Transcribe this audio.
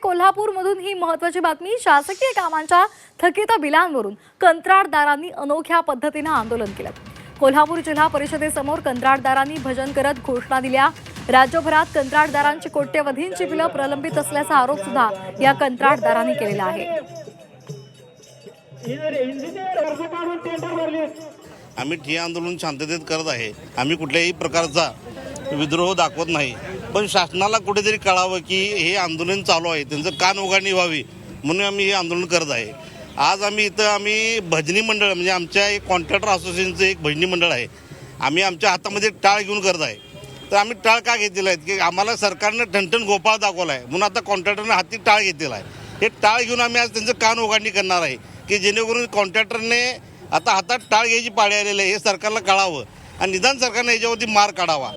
कोल्हापूरमधून ही महत्त्वाची बातमी। शासकीय कामांच्या थकीत बिलांवरून कंत्राटदारांनी अनोख्या पद्धतीने आंदोलन केलं। कोल्हापूर जिल्हा परिषदेसमोर कंत्राटदारांनी भजन करत घोषणा दिल्या। राज्यभरात कंत्राटदारांची कोट्यवधींची बिलं प्रलंबित असल्याचा आरोप सुद्धा या कंत्राटदारांनी केलेला आहे। आम्ही ठिय्या आंदोलन शांततेत करत आहे। आम्ही कुठल्याही प्रकारचा विद्रोह दाखवत नाही, पण शासनाला कुठेतरी कळावं की हे आंदोलन चालू आहे, त्यांचं कान उघडणी व्हावी म्हणून आम्ही हे आंदोलन करत आहे। आज आम्ही भजनी मंडळ म्हणजे आमच्या एक कॉन्ट्रॅक्टर असोसिएशनचं एक भजनी मंडळ आहे। आम्ही आमच्या हातामध्ये टाळ घेऊन करत आहे। तर आम्ही टाळ का घेतलेला आहे की आम्हाला सरकारनं ठणठण गोपाळ दाखवला आहे, म्हणून आता कॉन्ट्रॅक्टरने हाती टाळ घेतलेला आहे। हे टाळ घेऊन आम्ही आज त्यांचं कान उघडणी करणार आहे की जेणेकरून कॉन्ट्रॅक्टरने आता हातात टाळ घ्यायची पाळी आलेली आहे, हे सरकारला कळावं आणि निदान सरकारने याच्यावरती मार काढावा।